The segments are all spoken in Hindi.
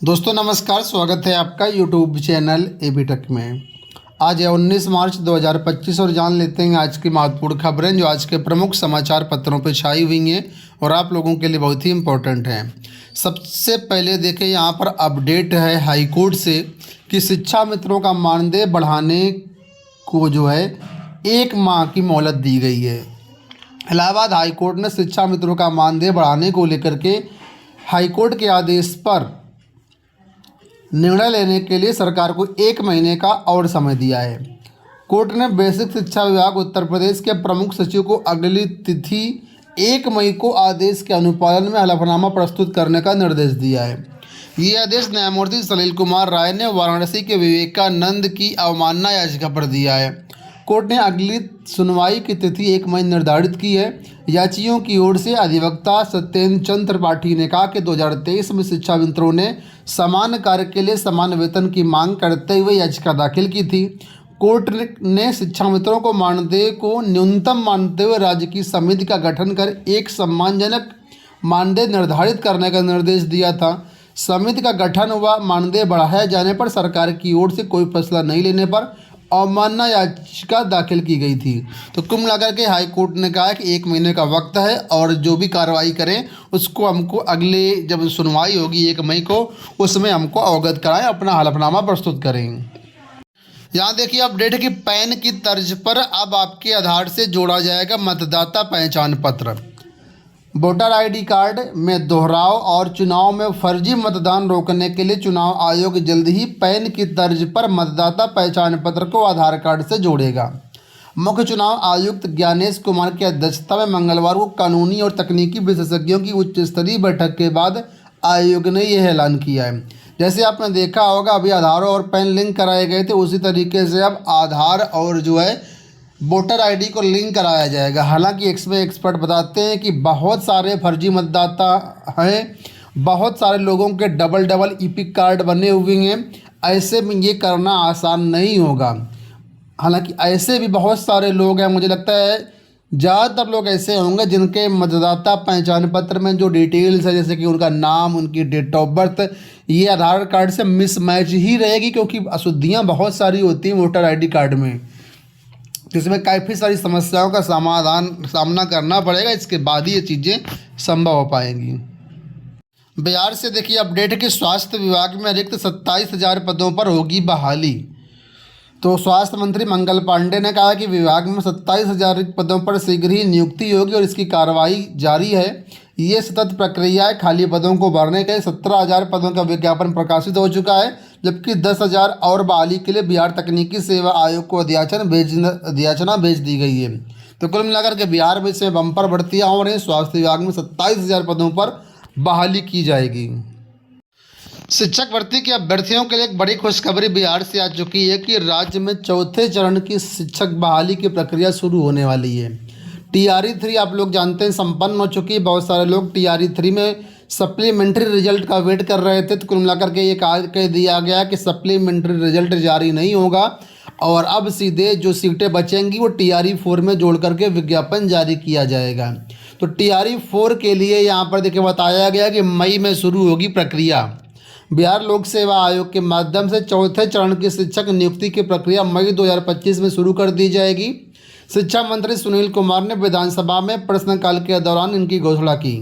दोस्तों नमस्कार, स्वागत है आपका यूट्यूब चैनल एबी टेक में। आज है 19 मार्च 2025 और जान लेते हैं आज की महत्वपूर्ण खबरें जो आज के प्रमुख समाचार पत्रों पर छाई हुई हैं और आप लोगों के लिए बहुत ही इम्पोर्टेंट हैं। सबसे पहले देखें, यहाँ पर अपडेट है हाई कोर्ट से कि शिक्षा मित्रों का मानदेय बढ़ाने को जो है 1 माह की मोहलत दी गई है। इलाहाबाद हाई कोर्ट ने शिक्षा मित्रों का मानदेय बढ़ाने को लेकर के हाई कोर्ट के आदेश पर निर्णय लेने के लिए सरकार को 1 महीने का और समय दिया है। कोर्ट ने बेसिक शिक्षा विभाग उत्तर प्रदेश के प्रमुख सचिव को अगली तिथि 1 मई को आदेश के अनुपालन में हलफनामा प्रस्तुत करने का निर्देश दिया है। ये आदेश न्यायमूर्ति सलील कुमार राय ने वाराणसी के विवेकानंद की अवमानना याचिका पर दिया है। कोर्ट ने अगली सुनवाई की तिथि 1 मई निर्धारित की है। याचियों की ओर से अधिवक्ता सत्येंद्र चंद्र त्रिपाठी ने कहा कि 2023 में शिक्षा मित्रों ने समान कार्य के लिए समान वेतन की मांग करते हुए याचिका दाखिल की थी। कोर्ट ने शिक्षा मित्रों को मानदेय को न्यूनतम मानते हुए राज्य की समिति का गठन कर एक सम्मानजनक मानदेय निर्धारित करने का निर्देश दिया था। समिति का गठन हुआ, मानदेय बढ़ाए जाने पर सरकार की ओर से कोई फैसला नहीं लेने पर अवमानना याचिका दाखिल की गई थी। तो कुल मिलाकर के हाई कोर्ट ने कहा कि 1 महीने का वक्त है और जो भी कार्रवाई करें उसको हमको अगले जब सुनवाई होगी 1 मई को उसमें हमको अवगत कराएं, अपना हलफनामा प्रस्तुत करें। यहाँ देखिए अपडेट कि पैन की तर्ज पर अब आपके आधार से जोड़ा जाएगा मतदाता पहचान पत्र। वोटर आईडी कार्ड में दोहराव और चुनाव में फर्जी मतदान रोकने के लिए चुनाव आयोग जल्द ही पैन की तर्ज पर मतदाता पहचान पत्र को आधार कार्ड से जोड़ेगा। मुख्य चुनाव आयुक्त ज्ञानेश कुमार की अध्यक्षता में मंगलवार को कानूनी और तकनीकी विशेषज्ञों की उच्च स्तरीय बैठक के बाद आयोग ने यह ऐलान किया है। जैसे आपने देखा होगा अभी आधार और पैन लिंक कराए गए थे, उसी तरीके से अब आधार और जो है वोटर आईडी को लिंक कराया जाएगा। हालांकि एक्सपर्ट बताते हैं कि बहुत सारे फर्जी मतदाता हैं, बहुत सारे लोगों के डबल ईपिक कार्ड बने हुए हैं, ऐसे में ये करना आसान नहीं होगा। हालांकि ऐसे भी बहुत सारे लोग हैं, मुझे लगता है ज़्यादातर लोग ऐसे होंगे जिनके मतदाता पहचान पत्र में जो डिटेल्स है जैसे कि उनका नाम, उनकी डेट ऑफ बर्थ, ये आधार कार्ड से मिसमैच ही रहेगी क्योंकि अशुद्धियाँ बहुत सारी होती हैं वोटर आईडी कार्ड में, जिसमें काफ़ी सारी समस्याओं का सामना करना पड़ेगा। इसके बाद ही ये चीज़ें संभव हो पाएंगी। बिहार से देखिए अपडेट कि स्वास्थ्य विभाग में रिक्त 27,000 पदों पर होगी बहाली। तो स्वास्थ्य मंत्री मंगल पांडे ने कहा कि विभाग में 27,000 रिक्त पदों पर शीघ्र ही नियुक्ति होगी और इसकी कार्रवाई जारी है। ये सतत प्रक्रिया है। खाली पदों को भरने के लिए 17,000 पदों का विज्ञापन प्रकाशित हो चुका है, जबकि 10,000 और बहाली के लिए बिहार तकनीकी सेवा आयोग को अध्याचना भेज दी गई है। तो कुल मिलाकर के बिहार में से बम्पर भर्तियाँ हो रही हैं। स्वास्थ्य विभाग में 27,000 पदों पर बहाली की जाएगी। शिक्षक भर्ती के अभ्यर्थियों के लिए एक बड़ी खुशखबरी बिहार से आ चुकी है कि राज्य में चौथे चरण की शिक्षक बहाली की प्रक्रिया शुरू होने वाली है। TRE 3 आप लोग जानते हैं संपन्न हो चुकी है। बहुत सारे लोग TRE 3 में सप्लीमेंट्री रिजल्ट का वेट कर रहे थे, तो कुल मिलाकर के ये कह दिया गया कि सप्लीमेंट्री रिजल्ट जारी नहीं होगा और अब सीधे जो सीटें बचेंगी वो TRE 4 में जोड़ करके विज्ञापन जारी किया जाएगा। तो TRE 4 के लिए यहाँ पर देखिए बताया गया कि मई में शुरू होगी प्रक्रिया। बिहार लोक सेवा आयोग के माध्यम से चौथे चरण की शिक्षक नियुक्ति की प्रक्रिया मई 2025 में शुरू कर दी जाएगी। शिक्षा मंत्री सुनील कुमार ने विधानसभा में प्रश्नकाल के दौरान इनकी घोषणा की।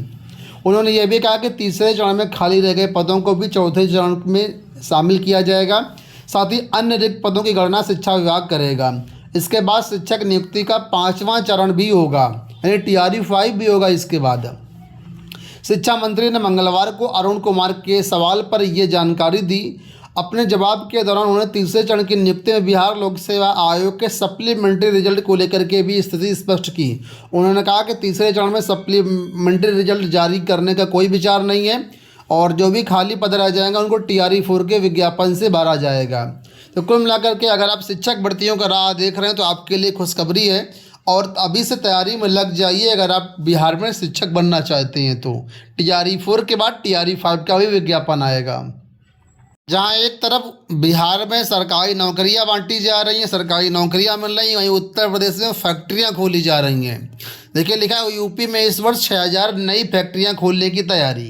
उन्होंने ये भी कहा कि तीसरे चरण में खाली रह गए पदों को भी चौथे चरण में शामिल किया जाएगा। साथ ही अन्य रिक्त पदों की गणना शिक्षा विभाग करेगा। इसके बाद शिक्षक नियुक्ति का 5वां चरण भी होगा, यानी TRE 5 भी होगा। इसके बाद शिक्षा मंत्री ने मंगलवार को अरुण कुमार के सवाल पर यह जानकारी दी। अपने जवाब के दौरान उन्होंने तीसरे चरण की नियुक्ति में बिहार लोक सेवा आयोग के सप्लीमेंट्री रिजल्ट को लेकर के भी स्थिति स्पष्ट की। उन्होंने कहा कि तीसरे चरण में सप्लीमेंट्री रिजल्ट जारी करने का कोई विचार नहीं है और जो भी खाली पद रह जाएंगे उनको TRE 4 के विज्ञापन से भरा जाएगा। तो कुल मिलाकर के अगर आप शिक्षक भर्तियों का राह देख रहे हैं तो आपके लिए खुशखबरी है और अभी से तैयारी में लग जाइए अगर आप बिहार में शिक्षक बनना चाहते हैं तो। TRE 4 के बाद TRE 5 का भी विज्ञापन आएगा। जहाँ एक तरफ बिहार में सरकारी नौकरियां बांटी जा रही हैं, सरकारी नौकरियां मिल रही हैं, वहीं उत्तर प्रदेश में फैक्ट्रियां खोली जा रही हैं। देखिए लिखा है यूपी में इस वर्ष 6,000 नई फैक्ट्रियां खोलने की तैयारी।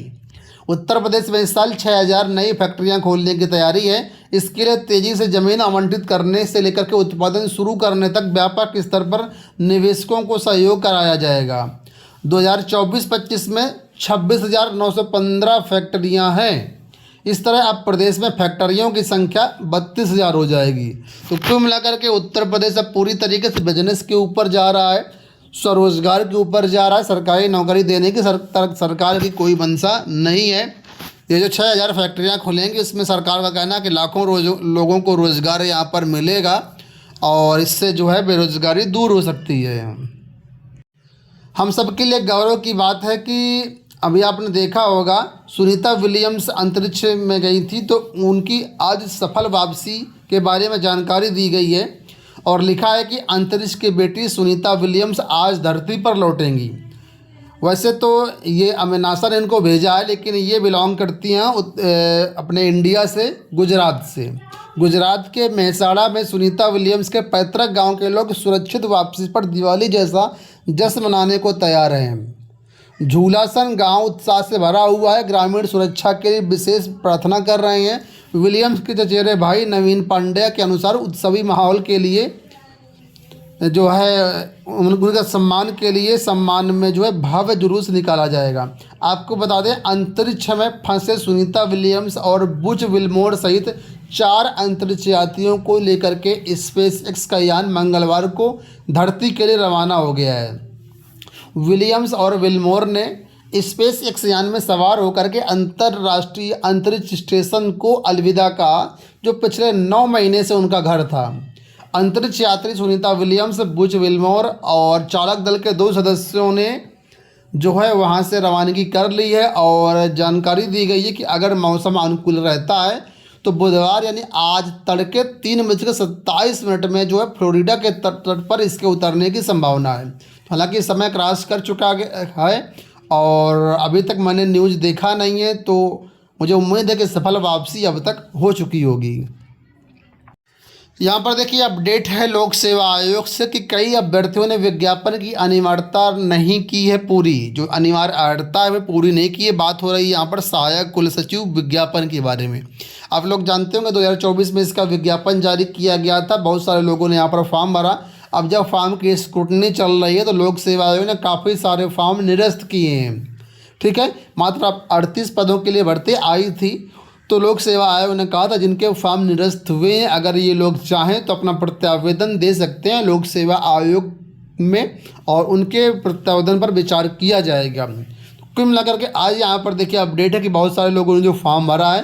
उत्तर प्रदेश में इस साल 6000 नई फैक्ट्रियां खोलने की तैयारी है। इसके लिए तेज़ी से ज़मीन आवंटित करने से लेकर के उत्पादन शुरू करने तक व्यापक स्तर पर निवेशकों को सहयोग कराया जाएगा। 2024-25 में 26,915 फैक्ट्रियां हैं। इस तरह अब प्रदेश में फैक्ट्रियों की संख्या 32,000 हो जाएगी। तो कुल मिलाकर के उत्तर प्रदेश अब पूरी तरीके से बिजनेस के ऊपर जा रहा है, स्वरोजगार के ऊपर जा रहा है। सरकारी नौकरी देने की सरकार की कोई मंशा नहीं है। ये जो 6,000 फैक्ट्रियाँ खुलेंगी उसमें सरकार का कहना है कि लाखों लोगों को रोज़गार यहाँ पर मिलेगा और इससे जो है बेरोज़गारी दूर हो सकती है। हम सबके लिए गौरव की बात है कि अभी आपने देखा होगा सुनीता विलियम्स अंतरिक्ष में गई थी, तो उनकी आज सफल वापसी के बारे में जानकारी दी गई है और लिखा है कि अंतरिक्ष की बेटी सुनीता विलियम्स आज धरती पर लौटेंगी। वैसे तो ये नासा ने इनको भेजा है, लेकिन ये बिलोंग करती हैं अपने इंडिया से, गुजरात से। गुजरात के मेहसाणा में सुनीता विलियम्स के पैतृक गांव के लोग सुरक्षित वापसी पर दिवाली जैसा जश्न मनाने को तैयार हैं। झूलासन गांव उत्साह से भरा हुआ है। ग्रामीण सुरक्षा के लिए विशेष प्रार्थना कर रहे हैं। विलियम्स के चचेरे भाई नवीन पांड्या के अनुसार उत्सवी माहौल के लिए जो है उनके सम्मान में जो है भव्य जुलूस निकाला जाएगा। आपको बता दें अंतरिक्ष में फंसे सुनीता विलियम्स और बुच विल्मोर सहित 4 अंतरिक्ष यात्रियों को लेकर के स्पेस एक्स का यान मंगलवार को धरती के लिए रवाना हो गया है। विलियम्स और विल्मोर ने स्पेस एक्स यान में सवार होकर के अंतर्राष्ट्रीय अंतरिक्ष स्टेशन को अलविदा कहा, जो पिछले 9 महीने से उनका घर था। अंतरिक्ष यात्री सुनीता विलियम्स, बुच विल्मोर और चालक दल के 2 सदस्यों ने जो है वहां से रवानगी कर ली है और जानकारी दी गई है कि अगर मौसम अनुकूल रहता है तो बुधवार यानी आज तड़के 3:27 में जो है फ्लोरिडा के तट पर इसके उतरने की संभावना है। हालांकि समय क्रॉस कर चुका है और अभी तक मैंने न्यूज़ देखा नहीं है, तो मुझे उम्मीद है कि सफल वापसी अब तक हो चुकी होगी। यहाँ पर देखिए अपडेट है लोक सेवा आयोग से कि कई अभ्यर्थियों ने विज्ञापन की अनिवार्यता नहीं की है पूरी। जो अनिवार्यता है वो पूरी नहीं की है। बात हो रही है यहाँ पर सहायक कुल सचिव विज्ञापन के बारे में। आप लोग जानते होंगे 2024 में इसका विज्ञापन जारी किया गया था। बहुत सारे लोगों ने यहाँ पर फॉर्म भरा। अब जब फॉर्म की स्क्रूटनी चल रही है तो लोक सेवा आयोग ने काफ़ी सारे फॉर्म निरस्त किए हैं। ठीक है, मात्र 38 पदों के लिए भर्ती आई थी। तो लोक सेवा आयोग ने कहा था जिनके फॉर्म निरस्त हुए हैं, अगर ये लोग चाहें तो अपना प्रत्यावेदन दे सकते हैं लोक सेवा आयोग में और उनके प्रत्यावेदन पर विचार किया जाएगा। कुल मिलाकर के आज यहाँ पर देखिए अपडेट है कि बहुत सारे लोगों ने जो फॉर्म भरा है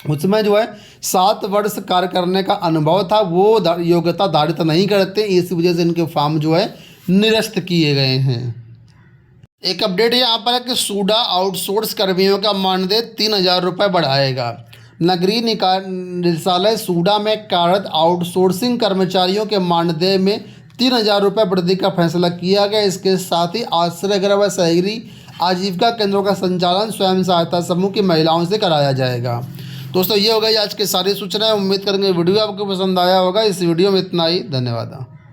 उसमें जो है 7 वर्ष कार्य करने का अनुभव था, वो योग्यता धारित नहीं करते, इसी वजह से इनके फॉर्म जो है निरस्त किए गए हैं। एक अपडेट यहाँ पर है कि सूडा आउटसोर्स कर्मियों का मानदेय 3,000 रुपये बढ़ाएगा। नगरीय निदेशालय सूडा में कार्यरत आउटसोर्सिंग कर्मचारियों के मानदेय में 3,000 रुपये वृद्धि का फैसला किया गया। इसके साथ ही आश्रय गृह व शहरी आजीविका केंद्रों का संचालन स्वयं सहायता समूह की महिलाओं से कराया जाएगा। दोस्तों ये हो गई आज की सारी सूचनाएं। उम्मीद करेंगे वीडियो आपको पसंद आया होगा। इस वीडियो में इतना ही, धन्यवाद।